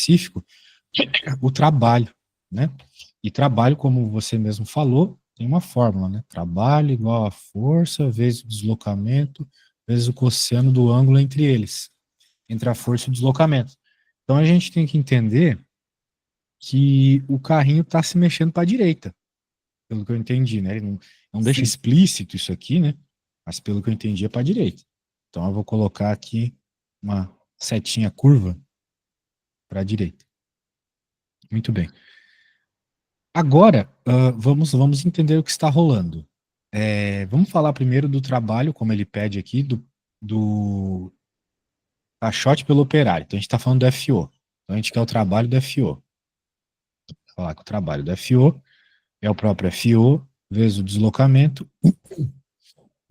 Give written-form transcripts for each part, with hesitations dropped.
específico, o trabalho, né? E trabalho, como você mesmo falou, tem uma fórmula, né? Trabalho igual a força vezes o deslocamento vezes o cosseno do ângulo entre eles, entre a força e o deslocamento. Então a gente tem que entender que o carrinho está se mexendo para a direita, pelo que eu entendi, né? Ele não deixa Sim. explícito isso aqui, né? Mas pelo que eu entendi é para a direita. Então eu vou colocar aqui uma setinha curva para a direita. Muito bem. Agora, vamos entender o que está rolando. Vamos falar primeiro do trabalho, como ele pede aqui, do caixote pelo operário. Então, a gente está falando do FO. Então, a gente quer o trabalho do FO. Vou falar que o trabalho do FO é o próprio FO vezes o deslocamento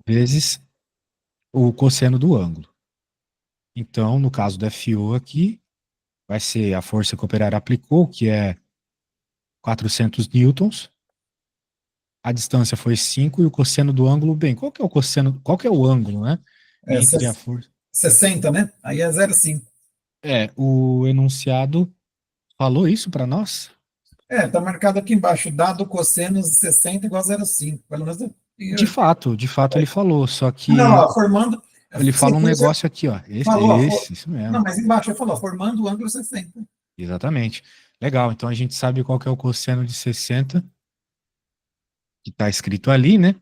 vezes o cosseno do ângulo. Então, no caso do FO aqui, vai ser a força que o operário aplicou, que é 400 newtons. A distância foi 5 e o cosseno do ângulo, bem, qual que é o cosseno, qual que é o ângulo, né? É Entre a força. 60, né? Aí é 0,5. O enunciado falou isso para nós? Tá marcado aqui embaixo, dado cosseno de 60 igual a 0,5. Pelo menos De fato ele falou, só não, que ó, formando. ele fala um Você negócio aqui, ó. falou, ó, Isso não, mesmo. mas embaixo ele falou, formando o ângulo 60. Exatamente. Legal, então a gente sabe qual que é o cosseno de 60, que está escrito ali, né?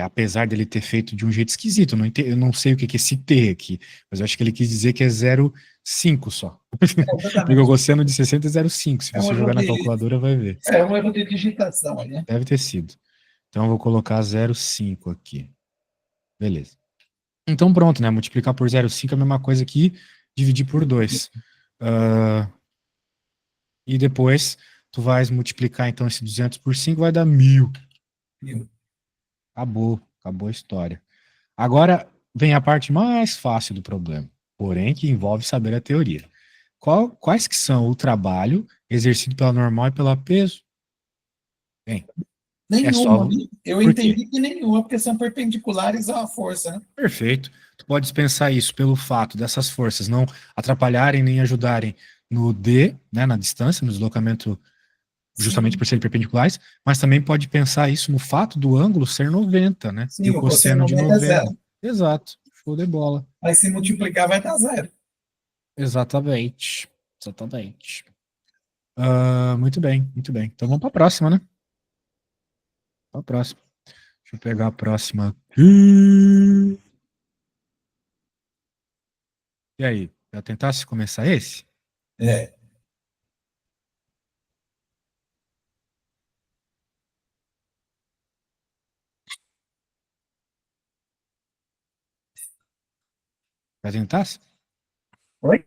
Apesar dele ter feito de um jeito esquisito, eu não sei o que que é esse T aqui, mas eu acho que ele quis dizer que é 0,5 só. Porque o Exatamente. cosseno de 60 é 0,5. Se É um você erro jogar na de, calculadora, vai ver. é um erro de digitação aí, né? Deve ter sido. Então eu vou colocar 0,5 aqui. Beleza. Então pronto, né? Multiplicar por 0,5 é a mesma coisa que dividir por 2. E depois tu vais multiplicar então esse 200 por 5, vai dar 1.000. Acabou a história. Agora vem a parte mais fácil do problema, porém que envolve saber a teoria. Quais que são o trabalho exercido pela normal e pela peso? Bem, é Nenhuma, só... né? Eu Por quê? entendi que nenhuma, porque são perpendiculares à força, né? Perfeito. Tu podes pensar isso pelo fato dessas forças não atrapalharem nem ajudarem no D, né, na distância, no deslocamento, justamente Sim, por serem perpendiculares, mas também pode pensar isso no fato do ângulo ser 90, né? E sim, o o cosseno cosseno de 90 é 90. zero. Exato. Show de bola. Aí se multiplicar vai dar zero. Exatamente. Exatamente. Muito bem, muito bem. Então vamos para a próxima, né? Para a próxima. Deixa eu pegar a próxima aqui. E aí, já tentasse começar esse? É. Já tentasse? Oi?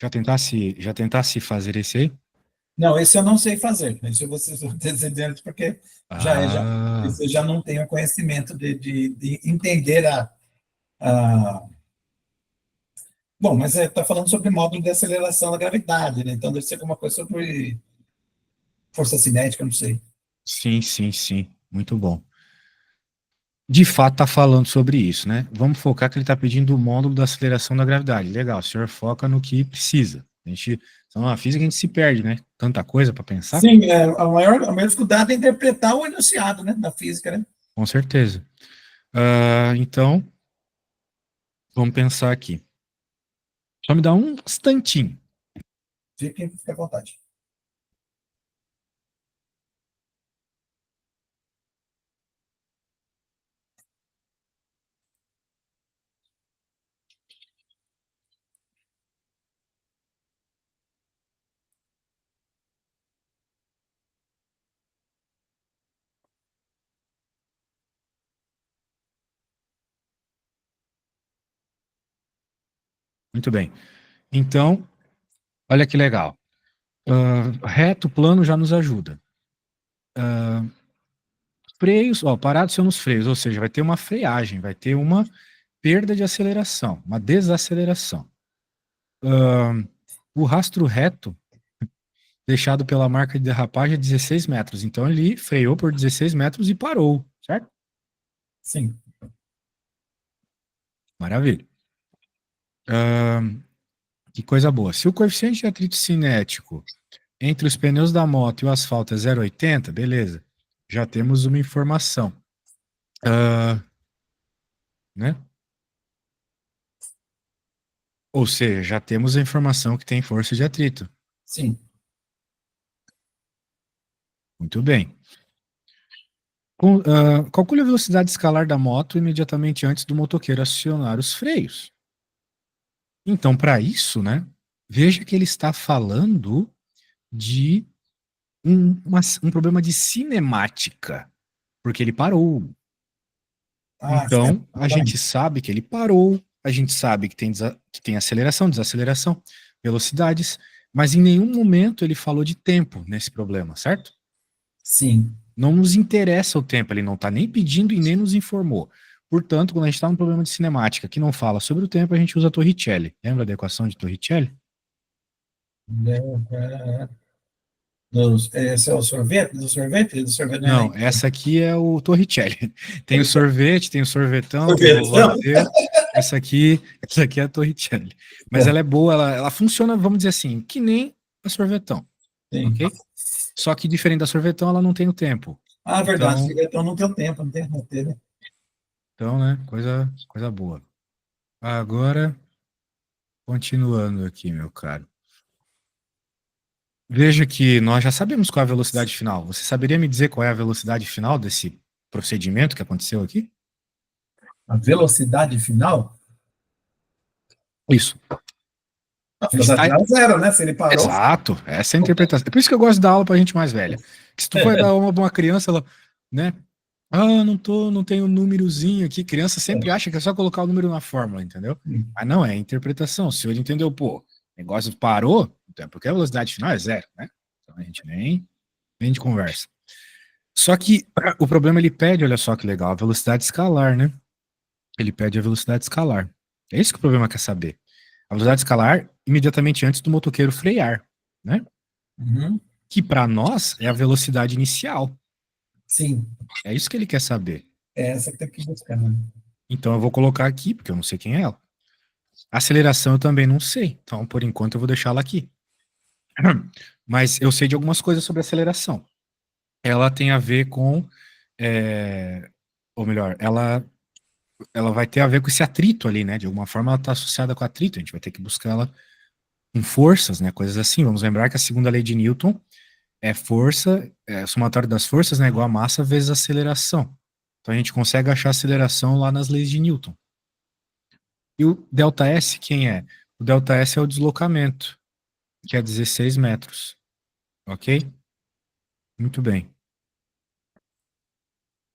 Já tentasse fazer esse aí? Não, esse eu não sei fazer. Isso vocês vão dizer porque já, Ah, esse eu já não tenho conhecimento de entender a. Bom, mas está falando sobre módulo de aceleração da gravidade, né? Então deve ser alguma coisa sobre força cinética, não sei. sim, sim, sim. Muito bom. De fato, está falando sobre isso, né? Vamos focar que ele está pedindo o módulo da aceleração da gravidade. Legal, o senhor foca no que precisa. Então, na física a gente se perde, né? Tanta coisa para pensar. Sim, a maior dificuldade é interpretar o enunciado, né, da física, né? Com certeza. Então, vamos pensar aqui. Só me dá um instantinho. Fica à vontade. Muito bem. Então, olha que legal. Reto, plano já nos ajuda. Freios, ó, parados são nos freios, ou seja, vai ter uma freagem, vai ter uma perda de aceleração, uma desaceleração. O rastro reto, deixado pela marca de derrapagem, é 16 metros. Então ele freou por 16 metros e parou, certo? Sim. Maravilha. Que coisa boa. Se o coeficiente de atrito cinético entre os pneus da moto e o asfalto é 0,80, beleza. Já temos uma informação. Né? Ou seja, já temos a informação que tem força de atrito. Sim. Muito bem. Calcule a velocidade escalar da moto imediatamente antes do motoqueiro acionar os freios. Então, para isso, né, veja que ele está falando de um problema de cinemática, porque ele parou. Ah, certo. Então, a gente sabe que ele parou, a gente sabe que tem aceleração, desaceleração, velocidades, mas em nenhum momento ele falou de tempo nesse problema, certo? Sim. Não nos interessa o tempo, ele não está nem pedindo e nem nos informou. Portanto, quando a gente está num problema de cinemática que não fala sobre o tempo, a gente usa a Torricelli. Lembra da equação de Torricelli? Esse é o sorvete? Do sorvete? Do sorvete não é Não, nem. essa aqui é o Torricelli. Tem o sorvete, tem o sorvetão, tem o Sorvete, não? vovodeiro. Essa aqui é a Torricelli. Mas ela é boa, ela funciona, vamos dizer assim, que nem a sorvetão, Sim. ok? Só que diferente da sorvetão, ela não tem o tempo. Ah, verdade. Então, Então não tem o tempo, não tem roteiro, né? né, coisa boa. Agora, continuando aqui, meu caro. Veja que nós já sabemos qual é a velocidade final. Você saberia me dizer qual é a velocidade final desse procedimento que aconteceu aqui? A velocidade final? Isso. A Ele velocidade está. final é zero, né? Se ele parou. Exato, essa é a interpretação. É por isso que eu gosto de dar aula para gente mais velha. Que se tu for dar uma pra uma criança, ela, né? Ah, não tenho um númerozinho aqui. Criança sempre acha que é só colocar o número na fórmula, entendeu? Mas não, é interpretação. Se ele entendeu, pô, o negócio parou, então é porque a velocidade final é zero, né? Então a gente nem de conversa. Só que o problema ele pede, olha só que legal, a velocidade escalar, né? Ele pede a velocidade escalar. É isso que o problema quer saber. A velocidade escalar imediatamente antes do motoqueiro frear, né? Uhum. Que para nós é a velocidade inicial. Sim, É isso que ele quer saber. é essa que tem que buscar, né? Então eu vou colocar aqui, porque eu não sei quem é ela. A aceleração eu também não sei. Então, por enquanto, eu vou deixá-la aqui. Mas eu sei de algumas coisas sobre aceleração. Ela tem a ver com. Ou melhor, ela vai ter a ver com esse atrito ali, né? De alguma forma ela está associada com atrito. A gente vai ter que buscar ela com forças, né? Coisas assim. Vamos lembrar que a segunda lei de Newton é força, somatório das forças, né? Igual a massa vezes aceleração. Então a gente consegue achar aceleração lá nas leis de Newton. E o ΔS, quem é? O ΔS é o deslocamento, que é 16 metros. Ok? Muito bem.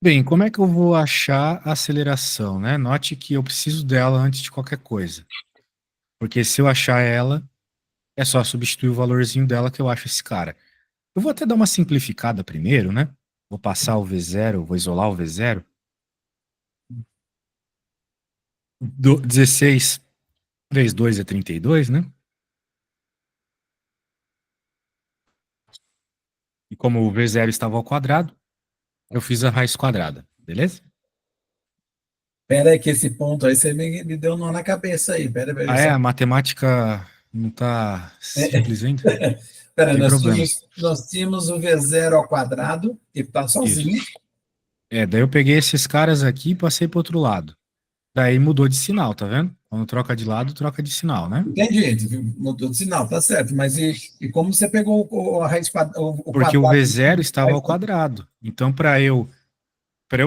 Bem, como é que eu vou achar a aceleração, né? Note que eu preciso dela antes de qualquer coisa. Porque se eu achar ela, é só substituir o valorzinho dela que eu acho esse cara. Eu vou até dar uma simplificada primeiro, né? Vou passar o V0, vou isolar o V0. 16 vezes 2 é 32, né? E como o V0 estava ao quadrado, eu fiz a raiz quadrada, beleza? Pera aí que esse ponto aí você me deu um nó na cabeça aí. Pera, Ah, é? só. A matemática não tá simples ainda? Pera, Tem problema. nós tínhamos o V0 ao quadrado, que está Isso. sozinho. Daí eu peguei esses caras aqui e passei para outro lado. Daí mudou de sinal, tá vendo? Quando troca de lado, troca de sinal, né? Entendi, mudou de sinal, tá certo. Mas e como você pegou a raiz, o Porque o quadrado? V0 estava ao quadrado. Então, para eu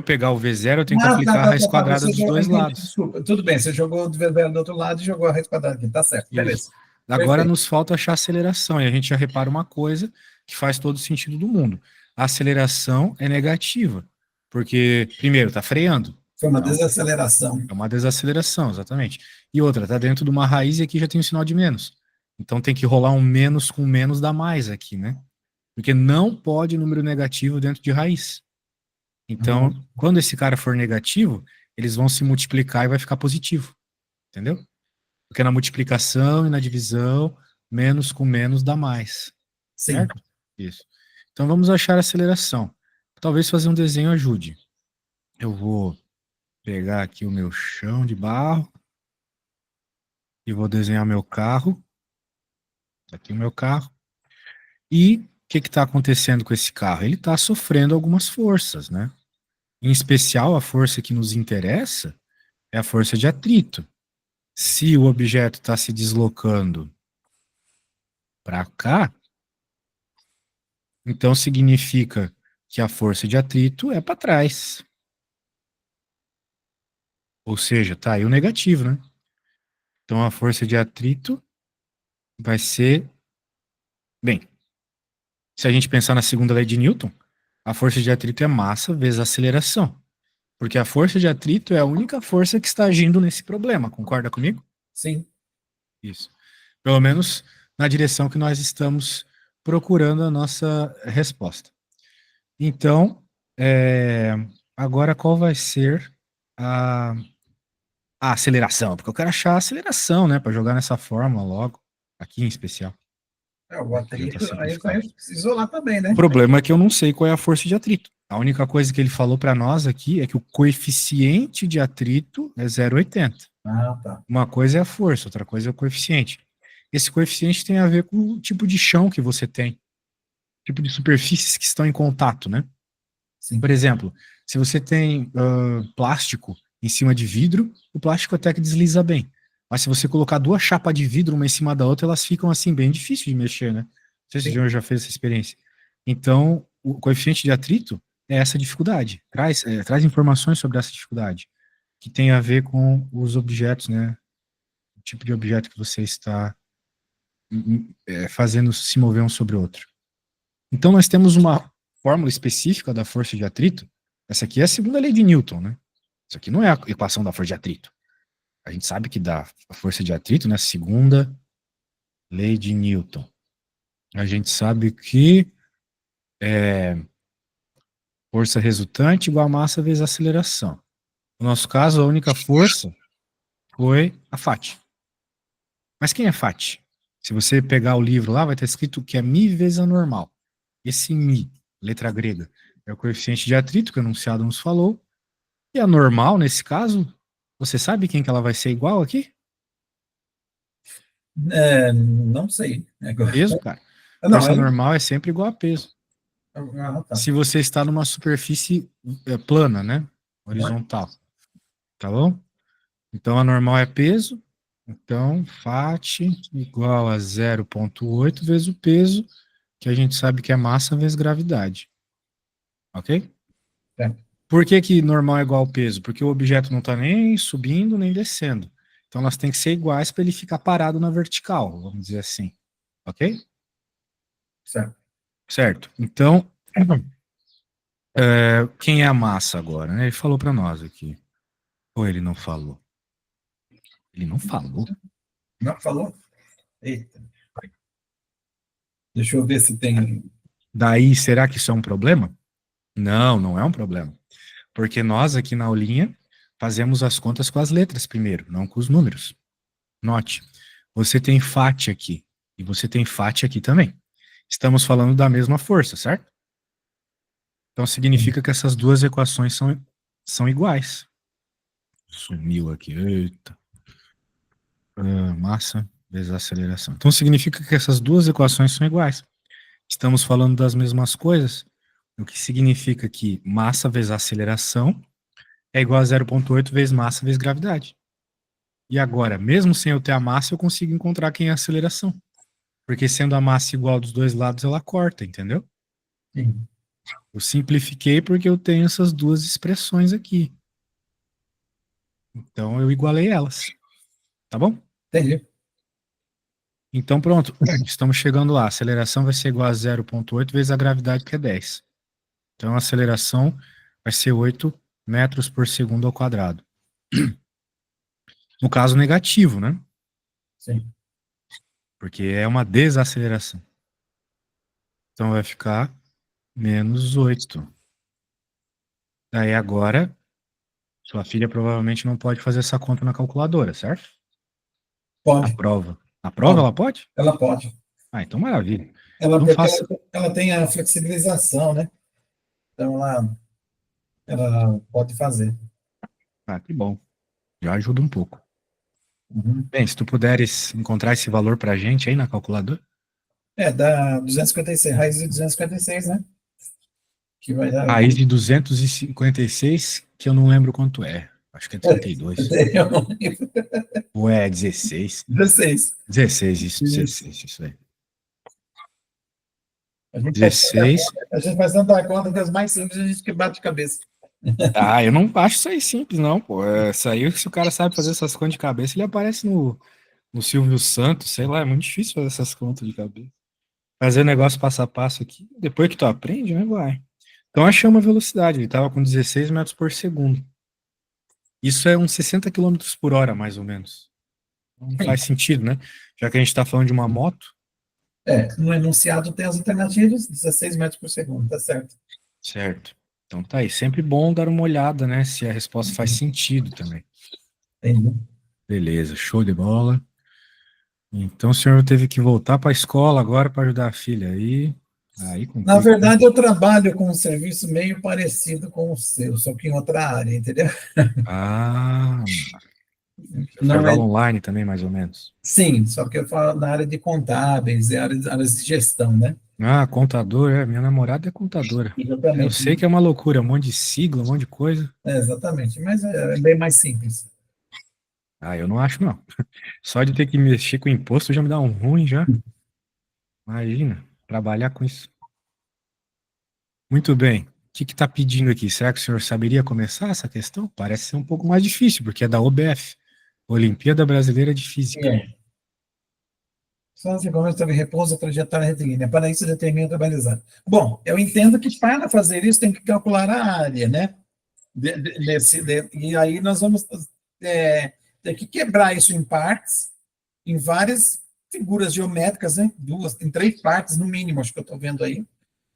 pegar o V0, eu tenho que Ah, aplicar a raiz tá. quadrada dos dois Entendi, lados. desculpa. Tudo bem, você jogou o V0 do outro lado e jogou a raiz quadrada aqui. Tá certo, Isso. beleza. Agora Perfeito. nos falta achar a aceleração, e a gente já repara uma coisa que faz todo sentido do mundo. A aceleração é negativa, porque, primeiro, está freando. Foi uma Então, desaceleração. é uma desaceleração, exatamente. E outra, está dentro de uma raiz e aqui já tem um sinal de menos. Então tem que rolar um menos com menos dá mais aqui, né? Porque não pode número negativo dentro de raiz. Então, Uhum. quando esse cara for negativo, eles vão se multiplicar e vai ficar positivo. Entendeu? Porque na multiplicação e na divisão, menos com menos dá mais. Sim. Certo? Isso. Então vamos achar a aceleração. Talvez fazer um desenho ajude. Eu vou pegar aqui o meu chão de barro e vou desenhar meu carro. Aqui o meu carro. E o que está acontecendo com esse carro? Ele está sofrendo algumas forças, né? Em especial, a força que nos interessa é a força de atrito. Se o objeto está se deslocando para cá, então significa que a força de atrito é para trás. Ou seja, tá aí o negativo, né? Então a força de atrito vai ser. Bem, se a gente pensar na segunda lei de Newton, a força de atrito é massa vezes aceleração. Porque a força de atrito é a única força que está agindo nesse problema, concorda comigo? Sim. Isso. Pelo menos na direção que nós estamos procurando a nossa resposta. Então, agora qual vai ser a, a aceleração? Porque eu quero achar a aceleração, né? Para jogar nessa fórmula logo, aqui em especial. O Já está atrito, aí simplificado. vai isolar também, né? O problema é que eu não sei qual é a força de atrito. A única coisa que ele falou para nós aqui é que o coeficiente de atrito é 0,80. Ah, tá. Uma coisa é a força, outra coisa é o coeficiente. Esse coeficiente tem a ver com o tipo de chão que você tem, tipo de superfícies que estão em contato, né? Sim. Por exemplo, se você tem plástico em cima de vidro, o plástico até que desliza bem. Mas se você colocar duas chapas de vidro uma em cima da outra, elas ficam assim bem difíceis de mexer, né? Não sei se o Sim. senhor já fez essa experiência. Então, o coeficiente de atrito é essa dificuldade. Traz informações sobre essa dificuldade, que tem a ver com os objetos, né? O tipo de objeto que você está fazendo se mover um sobre o outro. Então, nós temos uma fórmula específica da força de atrito. Essa aqui é a segunda lei de Newton, né? Isso aqui não é a equação da força de atrito. A gente sabe que dá a força de atrito, né? Segunda lei de Newton. A gente sabe que força resultante igual a massa vezes a aceleração. No nosso caso, a única força foi a Fat. Mas quem é Fat? Se você pegar o livro lá, vai estar escrito que é mi vezes a normal. Esse mi, letra grega, é o coeficiente de atrito que o enunciado nos falou. E a normal, nesse caso, você sabe quem que ela vai ser igual aqui? Não sei. Agora. Peso, cara. Não, Força normal é sempre igual a peso. tá. Se você está numa superfície plana, né? Horizontal. Tá bom? Então a normal é peso. Então, Fat igual a 0,8 vezes o peso, que a gente sabe que é massa vezes gravidade. Ok? É. Por que que normal é igual ao peso? Porque o objeto não está nem subindo nem descendo. Então elas têm que ser iguais para ele ficar parado na vertical, vamos dizer assim. Ok? Certo. Certo. Então, quem é a massa agora, né? Ele falou para nós aqui. Ou ele não falou? Ele não falou? Não, falou? Eita. Deixa eu ver se tem. Daí, será que isso é um problema? Não, não é um problema. Porque nós aqui na aulinha fazemos as contas com as letras primeiro, não com os números. Note, você tem FAT aqui e você tem FAT aqui também. Estamos falando da mesma força, certo? Então significa que essas duas equações são iguais. Sumiu aqui, eita. Massa vezes aceleração. Então significa que essas duas equações são iguais. Estamos falando das mesmas coisas, o que significa que massa vezes aceleração é igual a 0,8 vezes massa vezes gravidade. E agora, mesmo sem eu ter a massa, eu consigo encontrar quem é a aceleração. Porque sendo a massa igual dos dois lados, ela corta, entendeu? Sim. Eu simplifiquei porque eu tenho essas duas expressões aqui. Então eu igualei elas. Tá bom? Entendi. Então pronto, estamos chegando lá. A aceleração vai ser igual a 0,8 vezes a gravidade, que é 10. Então a aceleração vai ser 8 metros por segundo ao quadrado. No caso negativo, né? Sim. Porque é uma desaceleração. Então vai ficar menos 8. Daí agora, sua filha provavelmente não pode fazer essa conta na calculadora, certo? A Pode. prova. A prova Pode. ela pode? Ela pode. Ah, então maravilha. Ela, Então porque faça. ela tem a flexibilização, né? Então ela pode fazer. Ah, que bom. Já ajuda um pouco. Uhum. Bem, se tu puderes encontrar esse valor pra gente aí na calculadora. Dá 256, raiz de 256, né? Que vai dar. Raiz de 256, que eu não lembro quanto é. Acho que é 32. Eu não lembro. Ou é 16? 16. 16, isso, Isso. 16, isso aí. A gente faz tanta 16. conta, a gente faz tanta conta que as mais simples a gente que bate cabeça. Ah, eu não acho isso aí simples, não, pô. Isso aí, se o cara sabe fazer essas contas de cabeça, ele aparece no Silvio Santos, sei lá, é muito difícil fazer essas contas de cabeça. Fazer negócio passo a passo aqui, depois que tu aprende, né, vai. Então achamos a velocidade, ele estava com 16 metros por segundo. Isso é uns 60 quilômetros por hora, mais ou menos. Não Sim. faz sentido, né? Já que a gente está falando de uma moto, No enunciado tem as alternativas, 16 metros por segundo, tá certo. certo. Então tá aí, sempre bom dar uma olhada, né, se a resposta faz sentido também. Entendi. Beleza, show de bola. Então o senhor teve que voltar para a escola agora para ajudar a filha aí Na complica, né? verdade, eu trabalho com um serviço meio parecido com o seu, só que em outra área, entendeu? Ah, você faz Não é, aula online também, mais ou menos. sim, só que eu falo na área de contábeis, áreas de gestão, né? Ah, contador, minha namorada é contadora. Eu Exatamente. sei que é uma loucura, um monte de sigla, um monte de coisa. Exatamente, mas é bem mais simples. Ah, eu não acho, não. Só de ter que mexer com imposto já me dá um ruim já. Imagina, trabalhar com isso. Muito bem. O que está pedindo aqui? Será que o senhor saberia começar essa questão? Parece ser um pouco mais difícil, porque é da OBF, Olimpíada Brasileira de Física. Só se começa a repouso, a trajetória retilínea. Para isso, determina trabalhar. Bom, eu entendo que para fazer isso tem que calcular a área, né? E aí nós vamos ter que quebrar isso em partes, em várias figuras geométricas, né? Em 3 partes, no mínimo, acho que eu estou vendo aí,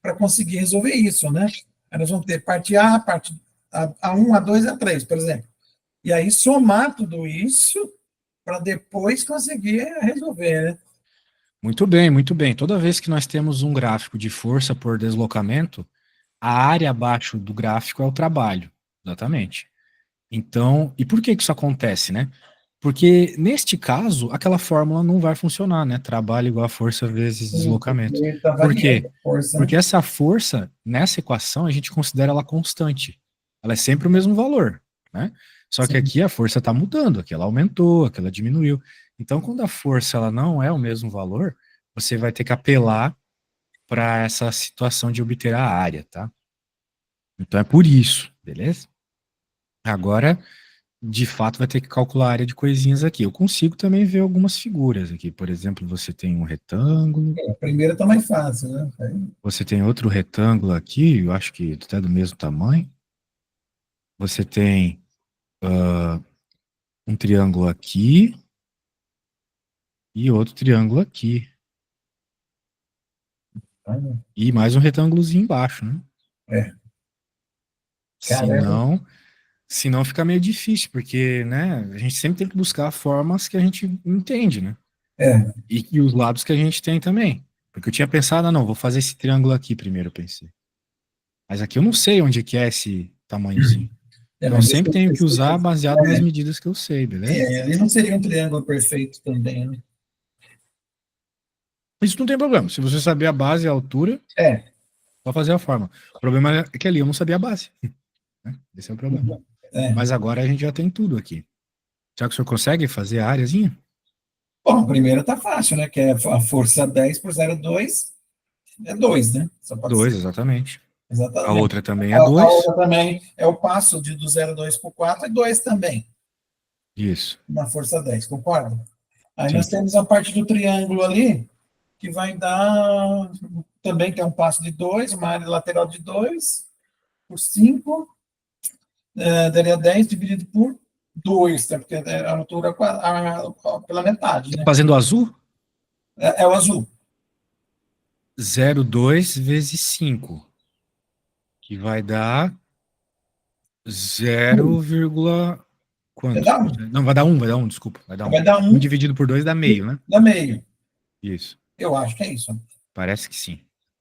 para conseguir resolver isso, né? Aí nós vamos ter parte A, parte A1, A2 e A3, por exemplo. E aí somar tudo isso para depois conseguir resolver, né? Muito bem, muito bem. Toda vez que nós temos um gráfico de força por deslocamento, a área abaixo do gráfico é o trabalho. Exatamente. Então, e por que que isso acontece, né? Porque neste caso, aquela fórmula não vai funcionar, né? Trabalho igual a força vezes Sim, deslocamento. porque está Por variando quê? a força, né? Porque essa força, nessa equação, a gente considera ela constante. Ela é sempre o mesmo valor, né? Só que Sim. aqui a força está mudando, aqui ela aumentou, aqui ela diminuiu. Então, quando a força ela não é o mesmo valor, você vai ter que apelar para essa situação de obter a área, tá? Então é por isso, beleza? Agora, de fato, vai ter que calcular a área de coisinhas aqui. Eu consigo também ver algumas figuras aqui. Por exemplo, você tem um retângulo, A primeira está mais fácil, né? você tem outro retângulo aqui, eu acho que até do mesmo tamanho. Você tem um triângulo aqui e outro triângulo aqui. E mais um retângulozinho embaixo, né? É, Se caramba. não, se não fica meio difícil, porque, né, a gente sempre tem que buscar formas que a gente entende, né? É, E os lados que a gente tem também. Porque eu tinha pensado, não, vou fazer esse triângulo aqui primeiro, eu pensei. Mas aqui eu não sei onde que é esse tamanhozinho. Então eu mas sempre tenho que usar baseado nas medidas que eu sei, beleza? ali não seria um triângulo perfeito também, né? Isso não tem problema. Se você saber a base e a altura, É, só fazer a forma. O problema é que ali eu não sabia a base, né? Esse é o problema. é. Mas agora a gente já tem tudo aqui. Será que o senhor consegue fazer a áreazinha? Bom, a primeira tá fácil, né? Que é a força 10 por 0,2 é 2, né? Só pode ser. 2, exatamente. A Exatamente. outra também é A 2. outra também é o passo do 0,2 por 4 é 2 também, Isso. na força 10, concorda? Aí nós Sim. temos a parte do triângulo ali, que vai dar também que é um passo de 2, uma área lateral de 2 por 5, daria 10 dividido por 2, tá? Porque é a altura pela metade, né? Fazendo azul, É o azul. 0,2 vezes 5, que vai dar 0, Vai quanto? dar 1. Não, vai dar um, desculpa, vai dar um. Vai dar Um 1 dividido por 2 dá meio, né? da meio. Isso. Eu acho que é isso. Parece que sim.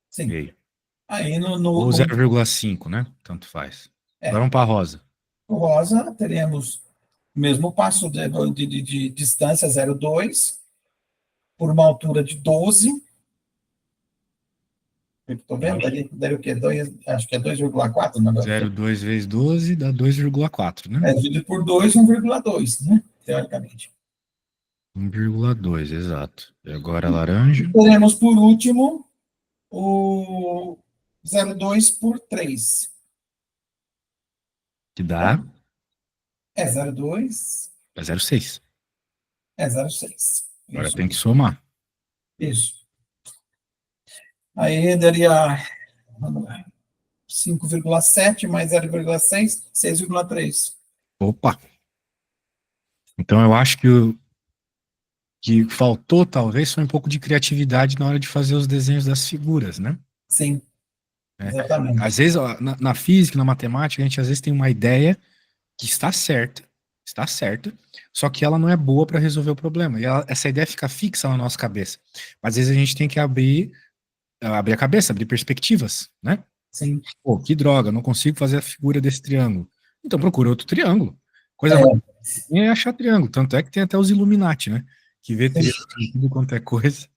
Sim. Meio. Aí Ou 0,5, né? Tanto faz. Agora é, vamos para rosa. no rosa, teremos o mesmo passo de distância 0,2 por uma altura de 12, Estou vendo, daria o quê? Acho que é 2,4 o negócio. 0,2 vezes 12 dá 2,4, né? Dividido por 2, 1,2, né? Teoricamente. 1,2, exato. E agora a laranja, Teremos, por último, o 0,2 por 3. que dá 0,2, 0,6. 0,6. Agora Isso tem que mesmo. somar. Isso. Aí daria, vamos lá, 5,7 mais 0,6, 6,3. Opa! Então eu acho que faltou, talvez, foi um pouco de criatividade na hora de fazer os desenhos das figuras, né? Sim, É. Às exatamente. vezes, ó, na física, na matemática, a gente às vezes tem uma ideia que está certa, só que ela não é boa para resolver o problema. E essa ideia fica fixa na nossa cabeça. Mas às vezes a gente tem que abrir a cabeça, abrir perspectivas, né? Sim. Pô, que droga, não consigo fazer a figura desse triângulo. Então procura outro triângulo. Coisa mais É, é achar triângulo. Tanto é que tem até os Illuminati, né? Que vê sim. triângulo em tudo quanto é coisa,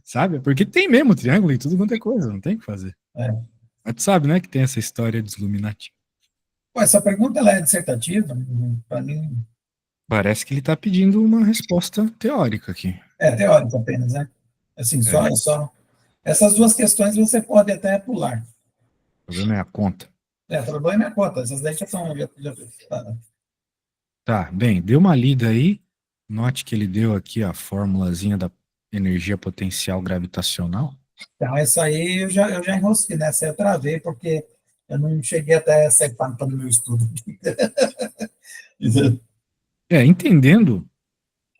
sabe? Porque tem mesmo triângulo em tudo quanto é coisa, não tem o que fazer. É. Mas tu sabe, né, que tem essa história dos Illuminati. Pô, essa pergunta ela é dissertativa, para mim, Parece que ele tá pedindo uma resposta teórica aqui. é teórica apenas, né? Assim, É, só. Essas duas questões você pode até pular. o problema é a conta. O problema é a conta, essas daí já são. Tá, bem, dê uma lida aí. Note que ele deu aqui a formulazinha da energia potencial gravitacional. Então, essa aí eu já enrosquei nessa, eu travei, porque eu não cheguei até essa etapa no meu estudo. É, entendendo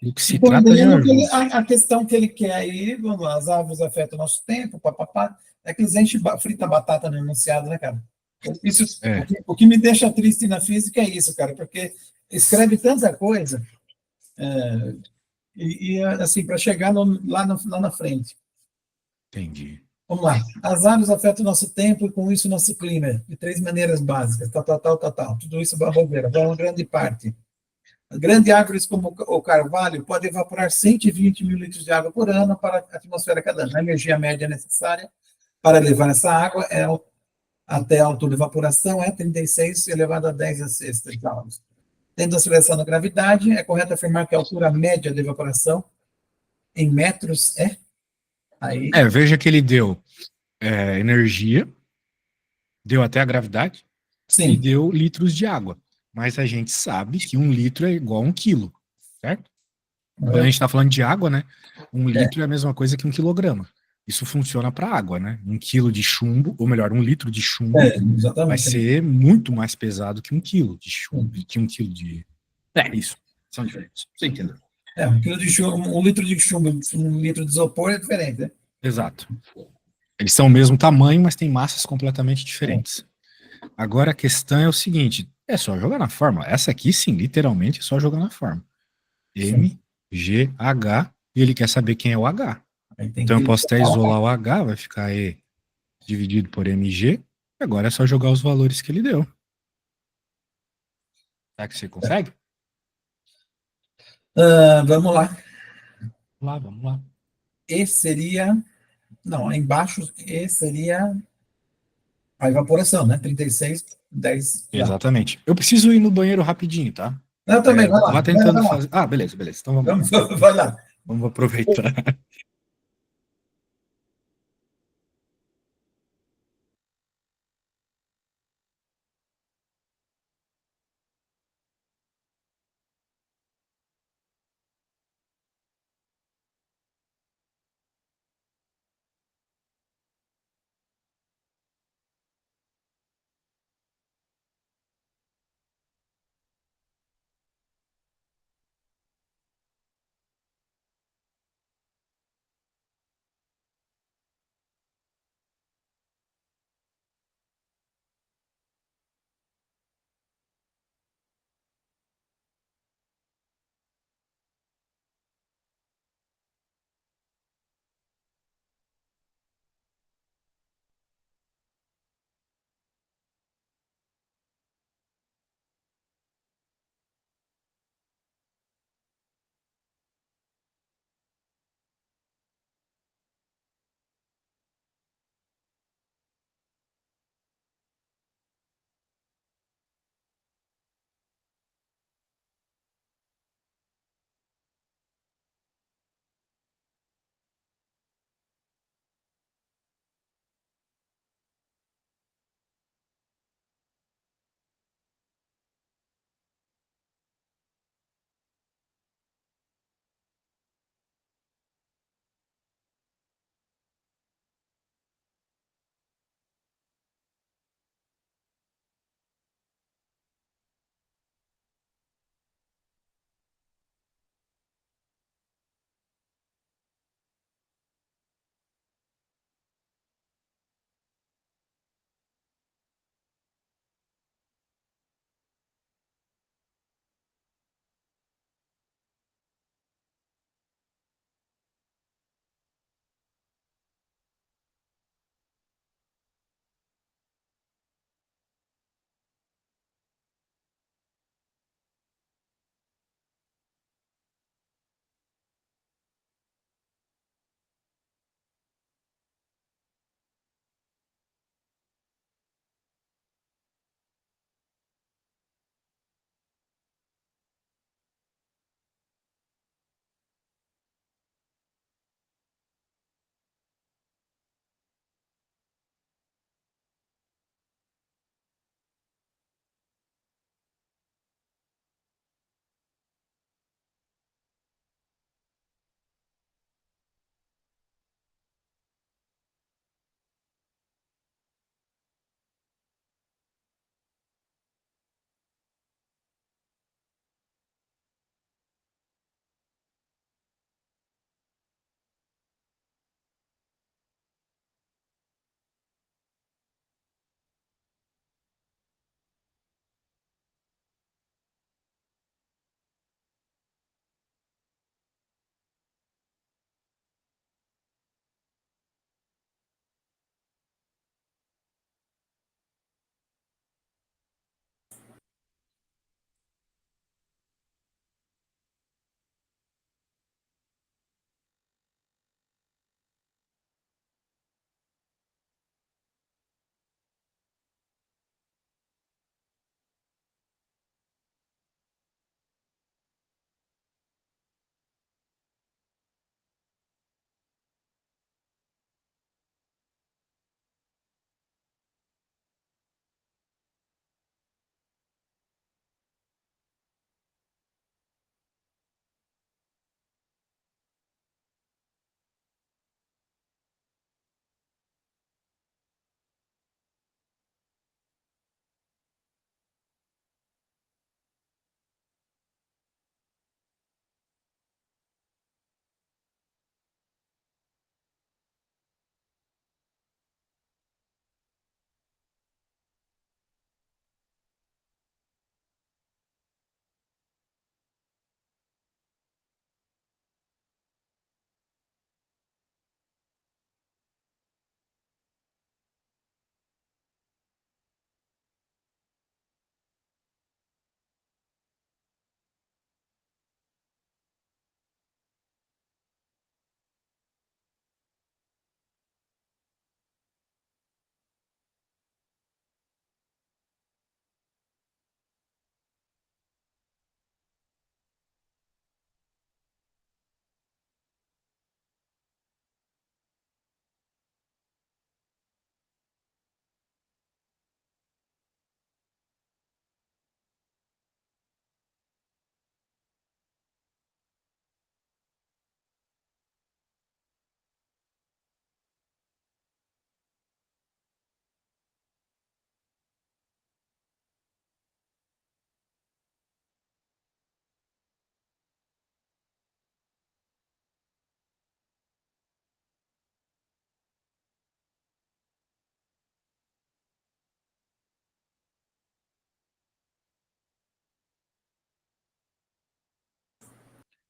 do que se trata, já Entendendo que ajuda. a questão que ele quer aí, vamos lá, as árvores afetam o nosso tempo, papapá, é que eles enchem, frita batata no enunciado, né, cara? Isso, É, o que me deixa triste na física é isso, cara, porque escreve tanta coisa, assim, para chegar lá na frente. entendi. Vamos lá. As árvores afetam o nosso tempo e, com isso, o nosso clima, de três maneiras básicas, tal, tal, tal, tal, tal. Tudo isso vai envolver, vai uma grande parte. Grandes árvores como o carvalho podem evaporar 120 mil litros de água por ano para a atmosfera cada ano. A energia média necessária para levar essa água até a altura de evaporação é 36 elevado a 10 a sexta joules. Tendo a aceleração da gravidade, é correto afirmar que a altura média de evaporação em metros é aí. É, veja que ele deu energia, deu até a gravidade e Sim, deu litros de água. Mas a gente sabe que 1 litro é igual a 1 quilo, certo? Quando a gente está falando de água, né? 1 litro é a mesma coisa que 1 quilograma. Isso funciona para água, né? 1 quilo de chumbo, ou melhor, 1 litro de chumbo vai exatamente. ser muito mais pesado que 1 quilo de chumbo, que 1 quilo de. É, isso. São diferentes. Você entendeu? Um quilo de chumbo, 1 litro de chumbo, 1 litro de isopor é diferente, né? Exato. Eles são o mesmo tamanho, mas têm massas completamente É, diferentes. Agora a questão é o seguinte: é só jogar na fórmula. Essa aqui, sim, literalmente é só jogar na fórmula. sim. M, G, H, e ele quer saber quem é o H. Aí tem Então eu que. posso até isolar o H, vai ficar E dividido por MG. Agora é só jogar os valores que ele deu. Será que você consegue? Vamos lá. Vamos lá, vamos lá. E seria. Não, embaixo E seria a evaporação, né? 36, 10 já. Exatamente. Eu preciso ir no banheiro rapidinho, tá? Não, também, vai Vá lá, vai lá, tentando vai lá. fazer. Ah, beleza, beleza. Então vamos lá. Vamos, vai lá. Vamos aproveitar.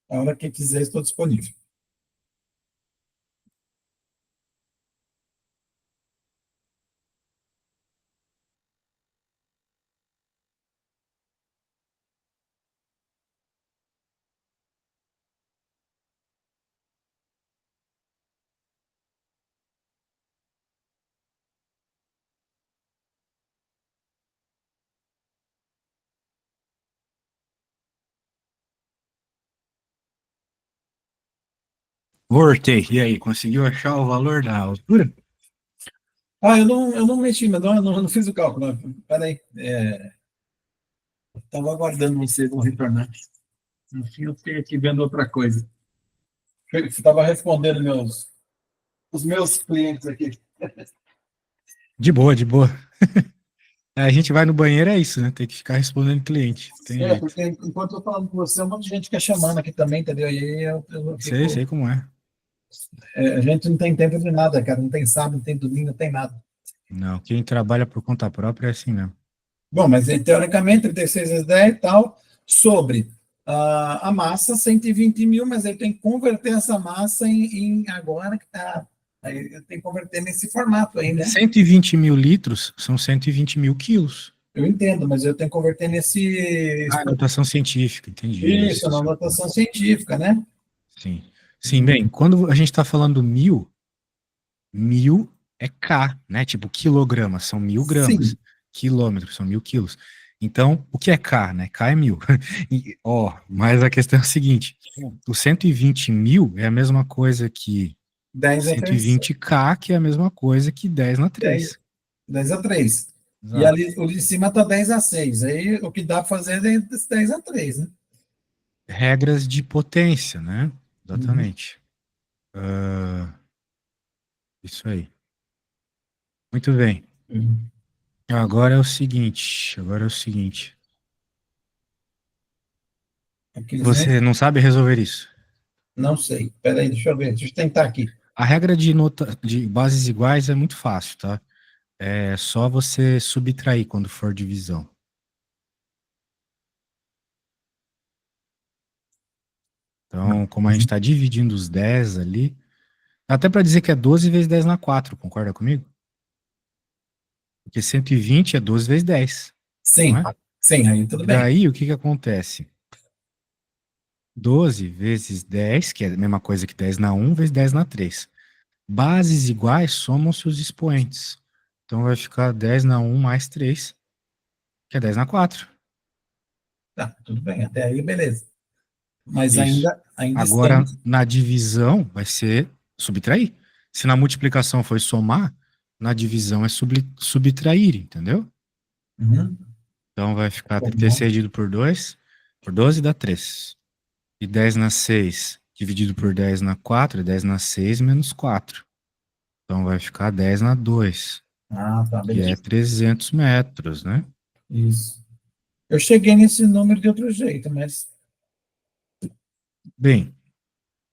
A hora que quiser, estou disponível. Voltei. E aí, conseguiu achar o valor da altura? Eu não mexi, mas não fiz o cálculo. Peraí. Estava aguardando vocês vão retornar. Enfim, eu fiquei aqui vendo outra coisa. Estava respondendo os meus clientes aqui. De boa, de boa. A gente vai no banheiro, é isso, né? Tem que ficar respondendo cliente. Tem jeito. Porque enquanto eu falo com você, um monte de gente fica chamando aqui também, entendeu? E aí eu Sei, fico. sei como é. A gente não tem tempo de nada, cara. Não tem sábado, não tem domingo, não tem nada. Não, quem trabalha por conta própria é assim mesmo. Bom, mas teoricamente, 36 vezes 10 e tal, sobre a massa, 120 mil, mas aí tem que converter essa massa em agora que está. Aí eu tenho que converter nesse formato aí, né? 120 mil litros são 120 mil quilos. Eu entendo, mas eu tenho que converter nesse. Ah, notação científica, entendi. Isso, na notação científica, né? Sim. Sim, bem, quando a gente está falando mil, mil é K, né? Tipo, quilogramas são 1.000 gramas. Sim. Quilômetros são 1.000 quilos. Então, o que é K, né? K é 1.000. Mas a questão é a seguinte: o 120 mil é a mesma coisa que 10 a 3. 120K, que é a mesma coisa que 10 na 10, 3. 10 a 3. E Exato. ali, o de cima está 10 a 6. Aí o que dá para fazer é 10 a 3, né? Regras de potência, né? Uhum. Exatamente. Ah, isso aí. Muito bem. Uhum. Agora é o seguinte. Aqueles nem. Você não sabe resolver isso. Não sei. Espera aí, deixa eu ver. Deixa eu tentar aqui. A regra de bases iguais é muito fácil, tá? É só você subtrair quando for divisão. Então, como a gente Uhum. está dividindo os 10 ali, dá até para dizer que é 12 vezes 10 na 4, concorda comigo? Porque 120 é 12 vezes 10, não Sim, é? sim, aí tudo bem. Daí, o que que acontece? 12 vezes 10, que é a mesma coisa que 10 na 1, vezes 10 na 3. Bases iguais somam-se os expoentes. Então, vai ficar 10 na 1 mais 3, que é 10 na 4. Tá, tudo bem. Até aí, beleza. Mas Isso. ainda Agora, estamos. na divisão, vai ser subtrair. Se na multiplicação foi somar, na divisão é subtrair, entendeu? Uhum. Então, vai ficar Tá 36 bom. dividido por 2, por 12 dá 3. E 10 na 6 dividido por 10 na 4 é 10 na 6 menos 4. Então, vai ficar 10 na 2, Ah, tá, que é beleza. 300 metros, né? Isso. Eu cheguei nesse número de outro jeito, mas. Bem,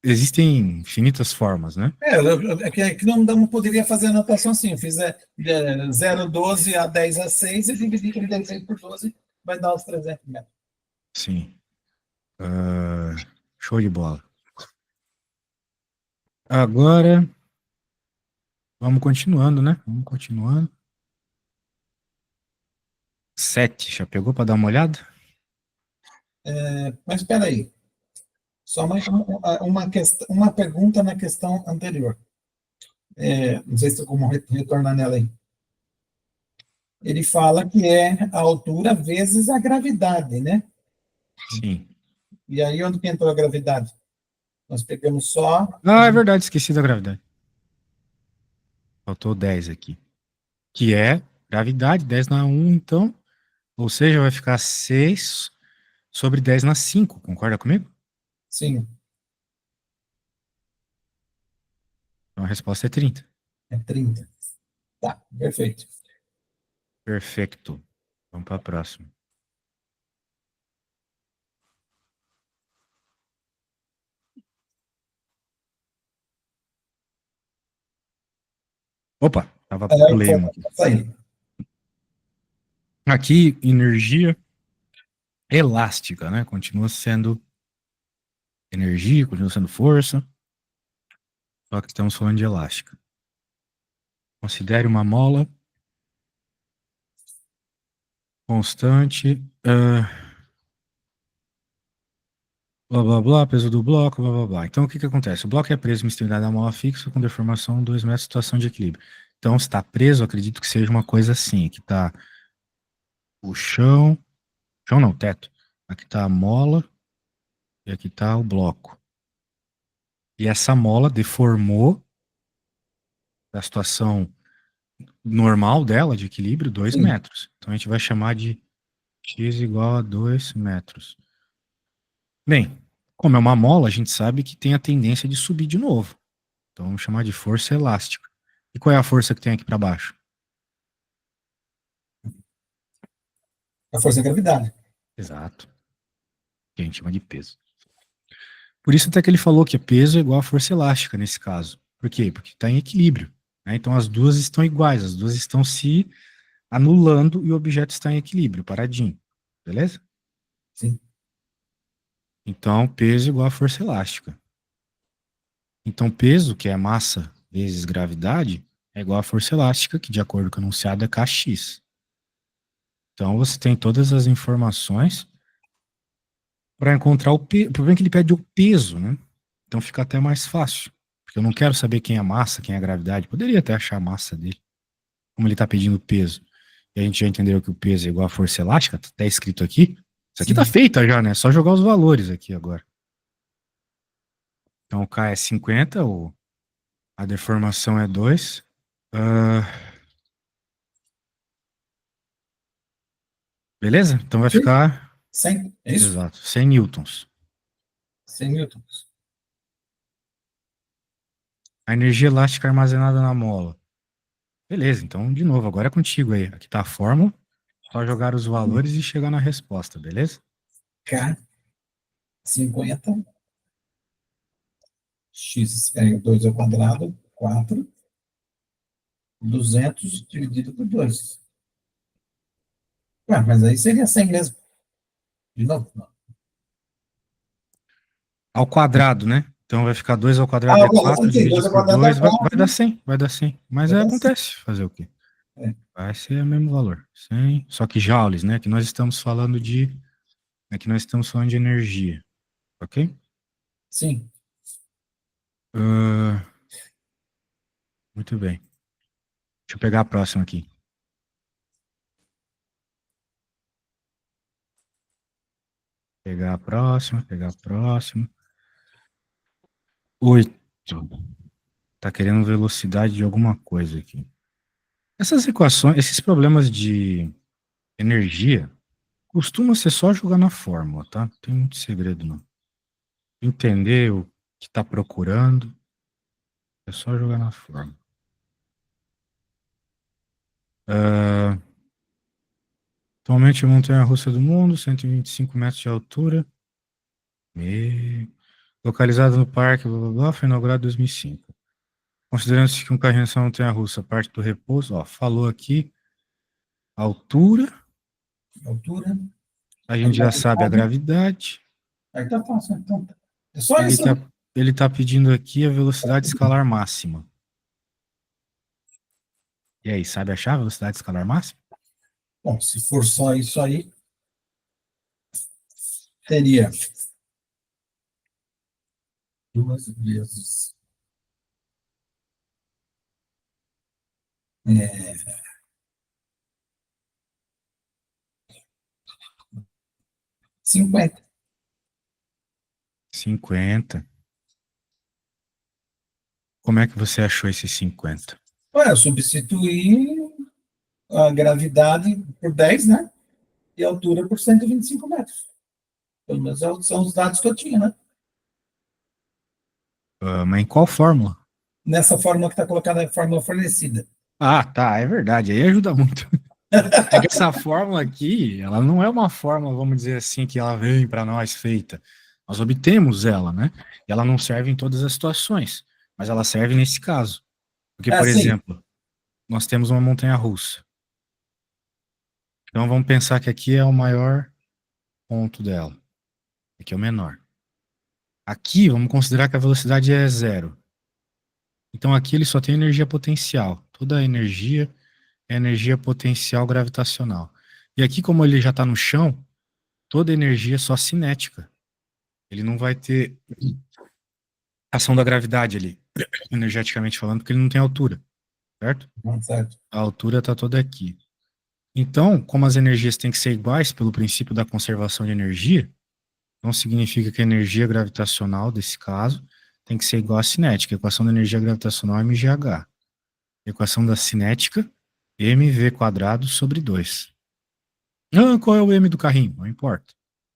existem infinitas formas, né? É que não poderia fazer a anotação assim. Eu fiz 0,12 a 10 a 6 e dividi 36 por 12, vai dar os 300 metros. Sim. Show de bola. Agora, vamos continuando, né? Vamos continuando. 7, já pegou para dar uma olhada? Mas espera aí. Só uma pergunta na questão anterior. Não sei se tem como retornar nela aí. Ele fala que é a altura vezes a gravidade, né? Sim. E aí, onde que entrou a gravidade? Nós pegamos só. Ah, é verdade, esqueci da gravidade. Faltou 10 aqui. Que é gravidade, 10 na 1, então. Ou seja, vai ficar 6 sobre 10 na 5. Concorda comigo? Sim, Então a resposta é 30. é 30. Tá, perfeito. Perfeito. Vamos para a próxima. Opa, pulei uma aqui. Isso aí. Aqui, energia elástica, né? Continua sendo energia, continua sendo força, só que estamos falando de elástica. Considere uma mola constante, blá blá blá, peso do bloco, blá blá blá. Então o que que acontece? O bloco é preso em uma extremidade da mola fixa com deformação 2 metros, situação de equilíbrio. Então se está preso, acredito que seja uma coisa assim, que está o chão não, teto. Aqui está a mola e aqui está o bloco. E essa mola deformou da situação normal dela, de equilíbrio, 2 Sim, metros. Então a gente vai chamar de x igual a 2 metros. Bem, como é uma mola, a gente sabe que tem a tendência de subir de novo. Então vamos chamar de força elástica. E qual é a força que tem aqui para baixo? a força da gravidade. Exato. Que a gente chama de peso. Por isso até que ele falou que peso é igual a força elástica nesse caso. Por quê? Porque está em equilíbrio. Né? Então as duas estão iguais, as duas estão se anulando e o objeto está em equilíbrio, paradinho. Beleza? Sim. Então peso é igual a força elástica. Então peso, que é massa vezes gravidade, é igual a força elástica, que de acordo com o enunciado é kx. Então você tem todas as informações para encontrar o peso. O problema é que ele pede o peso, né? Então fica até mais fácil. Porque eu não quero saber quem é a massa, quem é a gravidade. Poderia até achar a massa dele. Como ele está pedindo peso. E a gente já entendeu que o peso é igual a força elástica, tá até escrito aqui. Isso aqui tá Sim. feita já, né? Só jogar os valores aqui agora. Então o K é 50, a deformação é 2. Beleza? Então vai Sim. ficar, 100, é isso? exato, 100 newtons. 100 newtons. A energia elástica armazenada na mola. Beleza, então de novo, agora é contigo aí. Aqui tá a fórmula. Só jogar os valores e chegar na resposta, beleza? K, 50, x, 2 ao quadrado, 4, 200 dividido por 2. Ué, mas aí seria 100 mesmo. De novo? Não. Ao quadrado, né? Então vai ficar 2 ao quadrado Ah, é bom, 4 ok, 2 dividido ao por quadrado dá 2 vai dar 4, 100, vai dar 100. Mas vai dar 100. acontece, fazer o quê? É, Vai ser o mesmo valor, 100, só que joules, né? Que nós estamos falando de, aqui nós estamos falando de energia, ok? sim, Ah, muito bem. Deixa eu pegar a próxima aqui. Pegar a próxima, pegar a próxima. 8. Tá querendo velocidade de alguma coisa aqui. Essas equações, esses problemas de energia, costuma ser só jogar na fórmula, tá? Não tem muito segredo, não. Entender o que está procurando, é só jogar na fórmula. Ah, atualmente a montanha-russa do mundo, 125 metros de altura, localizada no parque, blá blá blá, foi inaugurada em 2005. Considerando-se que um carrinho nessa montanha-russa parte do repouso, ó, falou aqui, altura, altura, a a gente já sabe a gravidade, gravidade, aí tá fácil. Então, é só ele isso, tá, né? ele tá pedindo aqui a velocidade escalar máxima. E aí, sabe achar a velocidade escalar máxima? Bom, se for só isso aí, teria 2 vezes 50. 50. Como é que você achou esses 50? Ué, eu substituí a gravidade por 10, né? E a altura por 125 metros. Pelo menos são os dados que eu tinha, né? Mas em qual fórmula? Nessa fórmula que está colocada, a fórmula fornecida. Ah, tá, é verdade, aí ajuda muito. É que essa fórmula aqui, ela não é uma fórmula, vamos dizer assim, que ela vem para nós feita. Nós obtemos ela, né? E ela não serve em todas as situações, mas ela serve nesse caso. Porque, Ah, por sim. exemplo, nós temos uma montanha-russa. Então vamos pensar que aqui é o maior ponto dela, aqui é o menor. Aqui, vamos considerar que a velocidade é zero. Então, aqui ele só tem energia potencial. Toda a energia é energia potencial gravitacional. E aqui, como ele já está no chão, toda energia é só cinética. Ele não vai ter ação da gravidade ali, energeticamente falando, porque ele não tem altura, certo? Não, certo. A altura está toda aqui. Então, como as energias têm que ser iguais pelo princípio da conservação de energia, então significa que a energia gravitacional, desse caso, tem que ser igual à cinética. A equação da energia gravitacional é mgh. A equação da cinética, mv quadrado sobre 2. Ah, qual é o m do carrinho? Não importa.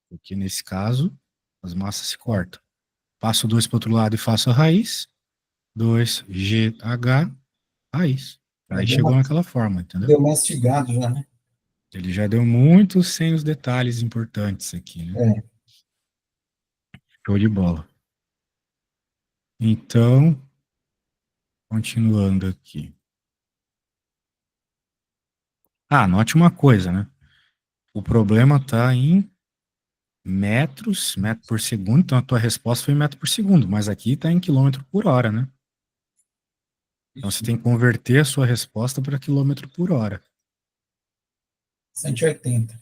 Porque nesse caso, as massas se cortam. Passo 2 para o outro lado e faço a raiz. 2gh, raiz. É, Aí chegou naquela forma, entendeu? deu mastigado já, né? Ele já deu muito sem os detalhes importantes aqui, né? É, Show de bola. Então, continuando aqui. Ah, note uma coisa, né? O problema está em metros, metro por segundo, então a tua resposta foi em metro por segundo, mas aqui está em quilômetro por hora, né? Então você tem que converter a sua resposta para quilômetro por hora. 180.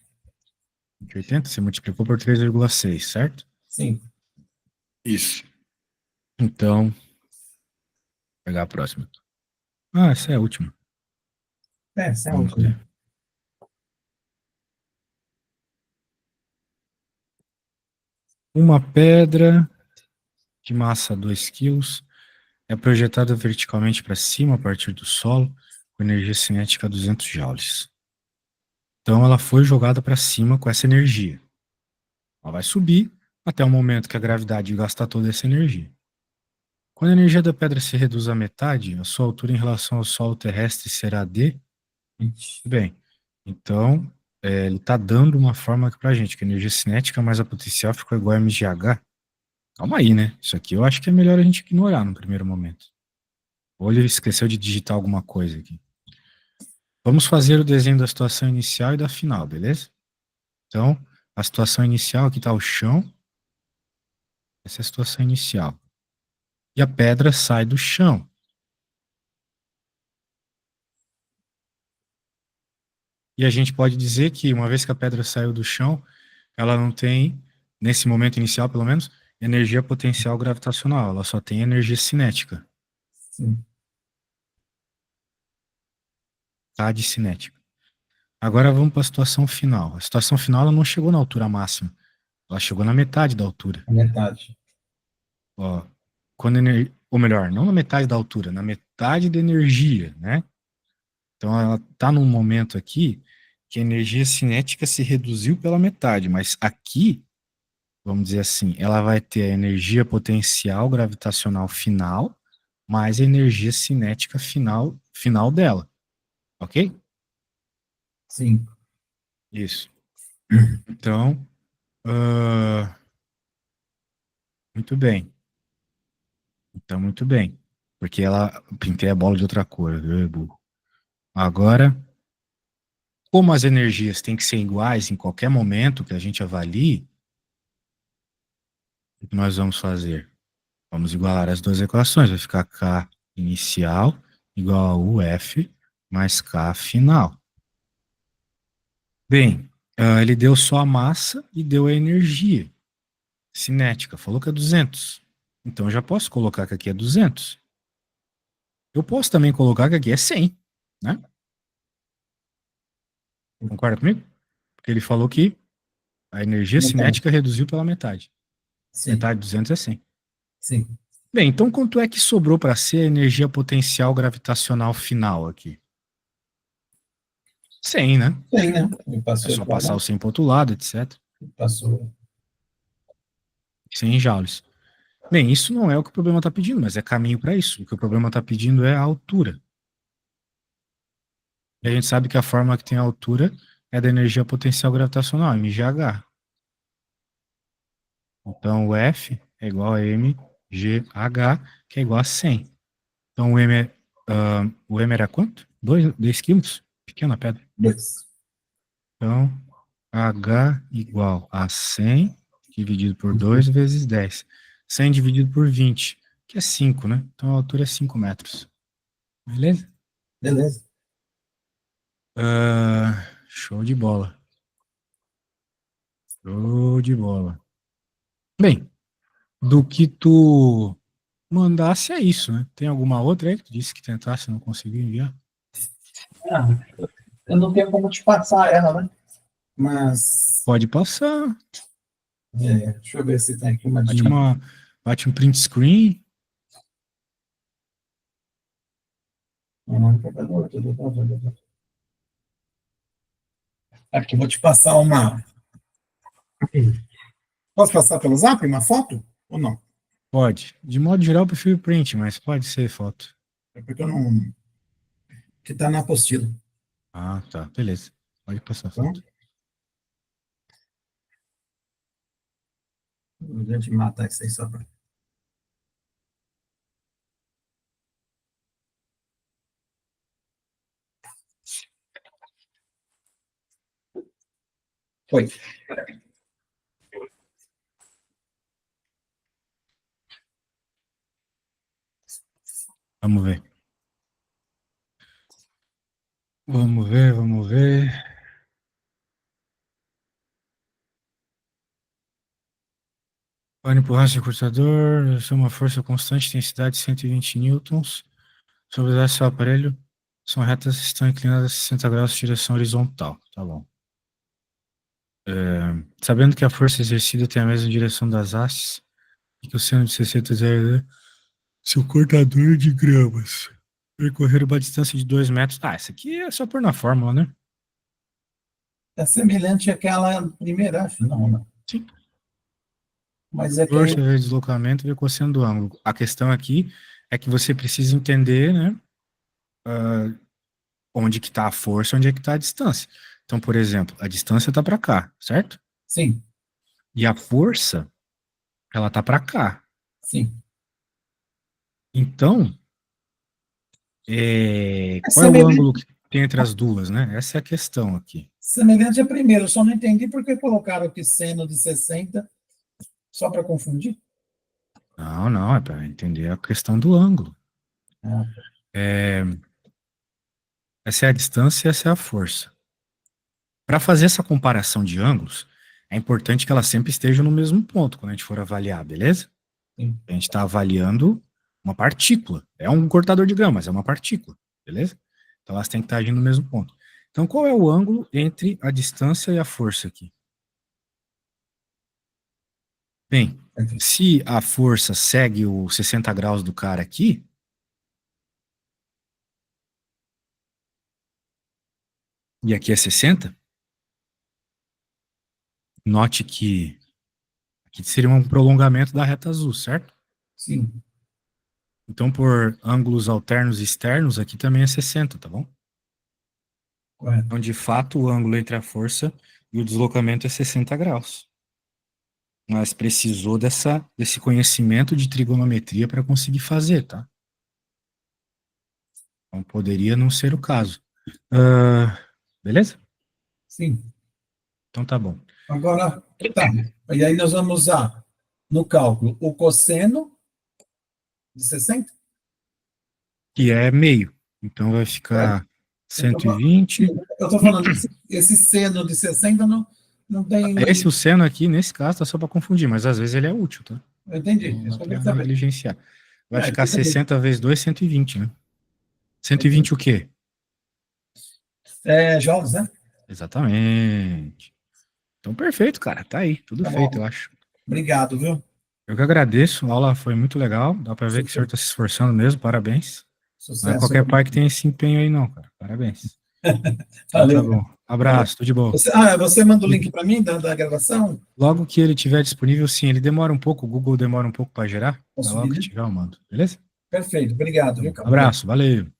180, você multiplicou por 3,6, certo? Sim. Isso. Então, vou pegar a próxima. Ah, essa é a última. É, essa é a Vamos última. ver. Uma pedra de massa 2 quilos é projetada verticalmente para cima a partir do solo com energia cinética 200 joules. Então ela foi jogada para cima com essa energia. Ela vai subir até o momento que a gravidade gastar toda essa energia. Quando a energia da pedra se reduz à metade, a sua altura em relação ao solo terrestre será d. Bem, então ele está dando uma fórmula aqui para a gente, que a energia cinética mais a potencial ficou igual a mgh. Calma aí, né? Isso aqui eu acho que é melhor a gente ignorar no primeiro momento. Ou ele esqueceu de digitar alguma coisa aqui. Vamos fazer o desenho da situação inicial e da final, beleza? Então, a situação inicial, aqui está o chão. Essa é a situação inicial. E a pedra sai do chão. E a gente pode dizer que, uma vez que a pedra saiu do chão, ela não tem, nesse momento inicial pelo menos, energia potencial gravitacional. Ela só tem energia cinética. Sim. Tá? De cinética. Agora vamos para a situação final. A situação final ela não chegou na altura máxima. Ela chegou na metade da altura. A metade. Ó, ou melhor, não na metade da altura, na metade da energia, né? Então ela está num momento aqui que a energia cinética se reduziu pela metade, mas aqui, vamos dizer assim, ela vai ter a energia potencial gravitacional final mais a energia cinética final dela, ok? Sim. Isso. Então, muito bem. Então, muito bem. Porque ela pintei a bola de outra cor, viu, burro? Agora, como as energias têm que ser iguais em qualquer momento que a gente avalie, o que nós vamos fazer? Vamos igualar as duas equações. Vai ficar K inicial igual a UF mais K final. Bem, ele deu só a massa e deu a energia cinética. Falou que é 200. Então, eu já posso colocar que aqui é 200. Eu posso também colocar que aqui é 100, né? Concorda comigo? Porque ele falou que a energia Metade. cinética reduziu pela metade. Sim. Metade de 200 é 100. Sim. Bem, então quanto é que sobrou para ser a energia potencial gravitacional final aqui? 100, né? Tem, né? Ele É passou só para passar lá. o 100 para outro lado, etc. Passou. 100 joules. Bem, isso não é o que o problema está pedindo, mas é caminho para isso. O que o problema está pedindo é a altura. E a gente sabe que a fórmula que tem a altura é da energia potencial gravitacional, mgh. Então, o F é igual a mgh, que é igual a 100. Então, o M era quanto? 2 quilos? Pequena pedra. 2. Então, H igual a 100 dividido por 2 vezes 10. 100 dividido por 20, que é 5, né? Então a altura é 5 metros. Beleza? Beleza. Show de bola. Show de bola. Bem, do que tu mandasse é isso, né? Tem alguma outra aí que tu disse que tentasse e não conseguiu enviar? Ah, eu não tenho como te passar ela, né? Mas, Pode passar. deixa eu ver se tem aqui uma Bate, dica. bate um print screen. Aqui, vou te passar uma. Posso passar pelo Zap uma foto? Ou não? Pode. De modo geral, eu prefiro print, mas pode ser foto. É porque eu não. Que está na apostila. Ah, tá. Beleza. Pode passar Então, foto. a gente matar isso aí só para. Foi. Vamos ver. Vamos ver, vamos ver. Para empurrar seu encurtador, é uma força constante, intensidade 120 newtons. Sobre seu aparelho, são retas que estão inclinadas a 60 graus em direção horizontal. Tá bom. Sabendo que a força exercida tem a mesma direção das hastes e que o seno de 60 é seu cortador de gramas percorrer uma distância de 2 metros. Ah, essa aqui é só pôr na fórmula, né? É semelhante àquela primeira, acho, não, né? Sim. Mas é que aí. Força vezes deslocamento vezes cosseno do ângulo. A questão aqui é que você precisa entender, né, onde que está a força, onde é que está a distância. Então, por exemplo, a distância está para cá, certo? Sim, E a força, ela está para cá. sim. Então, É qual é o ângulo semelhante, que tem entre as duas, né? Essa é a questão aqui. semelhante à primeira, eu só não entendi porque colocaram aqui seno de 60 só para confundir. Não, não, é para entender a questão do ângulo. Ah, Essa é a distância e essa é a força. Para fazer essa comparação de ângulos, é importante que elas sempre estejam no mesmo ponto quando a gente for avaliar, beleza? sim. A gente está avaliando uma partícula. É um cortador de grama, mas é uma partícula, beleza? Então elas têm que estar agindo no mesmo ponto. Então qual é o ângulo entre a distância e a força aqui? Bem, se a força segue os 60 graus do cara aqui, e aqui é 60, note que aqui seria um prolongamento da reta azul, certo? Sim, Então, por ângulos alternos externos, aqui também é 60, tá bom? correto. Então, de fato, o ângulo entre a força e o deslocamento é 60 graus. Mas precisou desse conhecimento de trigonometria para conseguir fazer, tá? Então, poderia não ser o caso. Beleza? Sim. Então, tá bom. Agora, tá. E aí nós vamos usar no cálculo o cosseno de 60? Que é meio. Então, vai É, ficar eu tô, 120. eu tô falando, esse seno de 60 não Esse, tem. o seno aqui, nesse caso, tá só para confundir, mas às vezes ele é útil, tá? Eu entendi, Não é isso dá que eu queria para saber. negligenciar. Vai É, ficar tudo bem. 60 vezes 2, 120, né? Eu entendi. 120 o quê? Jogos, né? Exatamente. Então, perfeito, cara. Tá aí. Tudo Tá feito, bom. eu acho. Obrigado, viu? Eu que agradeço. A aula foi muito legal. Dá para ver que o senhor Super. está se esforçando mesmo. Parabéns. Não é Sucesso. qualquer pai que tem esse empenho aí, não, cara. Parabéns. Então, tá Valeu, bom. cara. Valeu. Abraço. Tudo de bom. Você manda o link para mim da gravação? Logo que ele tiver disponível, sim. Ele demora um pouco. O Google demora um pouco para gerar. Mas Posso logo subir, que né? tiver, eu mando. Beleza? Perfeito. Obrigado, Tá viu, bom. cara? Abraço. Valeu.